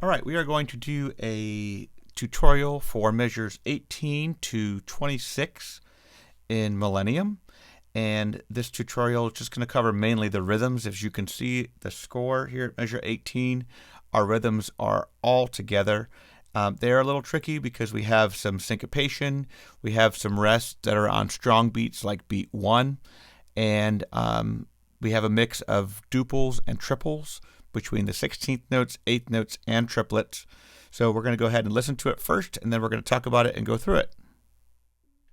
All right, we are going to do a tutorial for measures 18 to 26 in Millennium. And this tutorial is just going to cover mainly the rhythms. As you can see, the score here at measure 18, our rhythms are all together. They are a little tricky because we have some syncopation, we have some rests that are on strong beats like beat 1, and we have a mix of duples and triples between the 16th notes, 8th notes, and triplets. So we're going to go ahead and listen to it first, and then we're going to talk about it and go through it.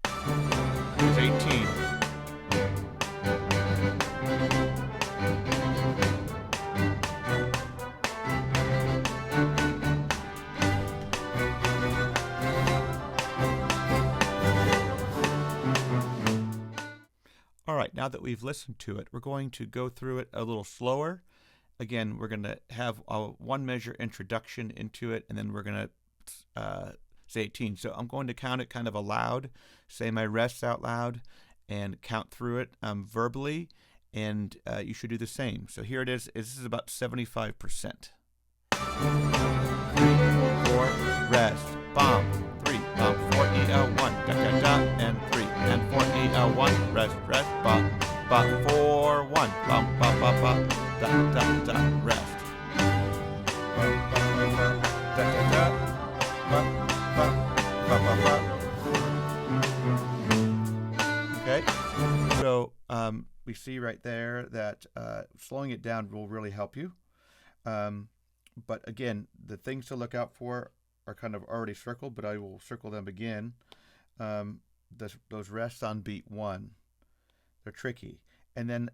Here's 18. All right, now that we've listened to it, we're going to go through it a little slower. Again, we're going to have a one measure introduction into it, and then we're going to say 18. So I'm going to count it kind of aloud, say my rests out loud, and count through it verbally, and you should do the same. So here it is. This is about 75%. 3, 4, rest, bomb, 3, bomb, 4, EL1, da da da, and 3, and 4, EL1, rest, rest, bomb, bomb, 4, 1, bomb, bomb, bomb, bomb, da da da, rest. Da da da, ba ba ba ba. Okay, so we see right there that slowing it down will really help you. But again, the things to look out for are kind of already circled, but I will circle them again. Those rests on beat 1, they're tricky. And then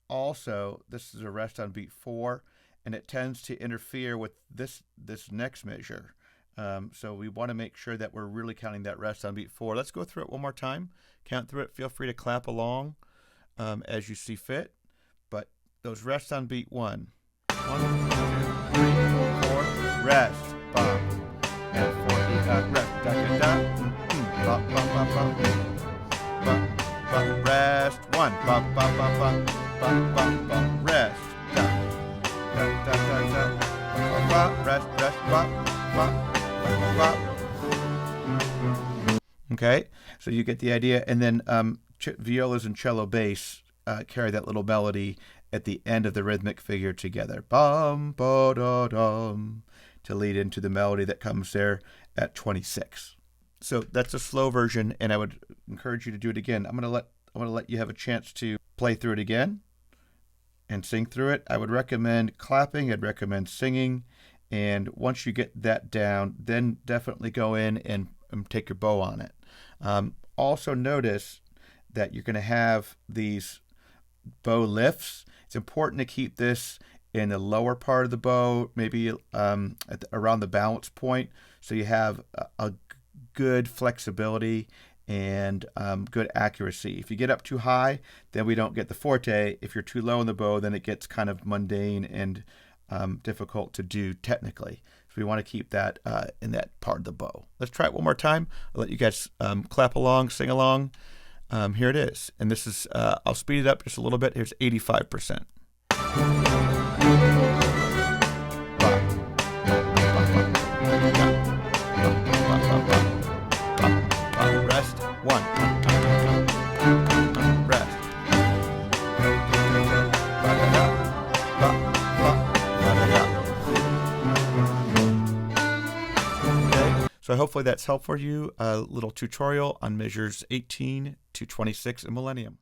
also, this is a rest on beat 4, and it tends to interfere with this next measure. So we want to make sure that we're really counting that rest on beat 4. Let's go through it one more time. Count through it. Feel free to clap along as you see fit. But those rests on beat 1. 1, 2, 3, 4, rest, bop, and 4, rest, da da da, bop, bop, bop, bop, bop, bop, rest, 1, bop, bop, bop, bop, bop, bop, bop, rest, da, da, da, da, da, bop, bop, rest, rest, bop, bop, bop, bop. Okay, so you get the idea, and then violas and cello bass carry that little melody at the end of the rhythmic figure together, bum, ba, da, dum, to lead into the melody that comes there at 26. So that's a slow version, and I would encourage you to do it again. I'm going to let you have a chance to play through it again and sing through it. I would recommend clapping. I'd recommend singing, and once you get that down, then definitely go in and take your bow on it. Also notice that you're going to have these bow lifts. It's important to keep this in the lower part of the bow, maybe around the balance point, so you have a good flexibility and good accuracy. If you get up too high, then we don't get the forte. If you're too low in the bow, then it gets kind of mundane and difficult to do technically. So we want to keep that in that part of the bow. Let's try it one more time. I'll let you guys clap along, sing along. Here it is, and this is, I'll speed it up just a little bit. Here's 85%. Rest, 1. Rest. Okay, so hopefully that's helpful for you. A little tutorial on measures 18 to 26 in Millennium.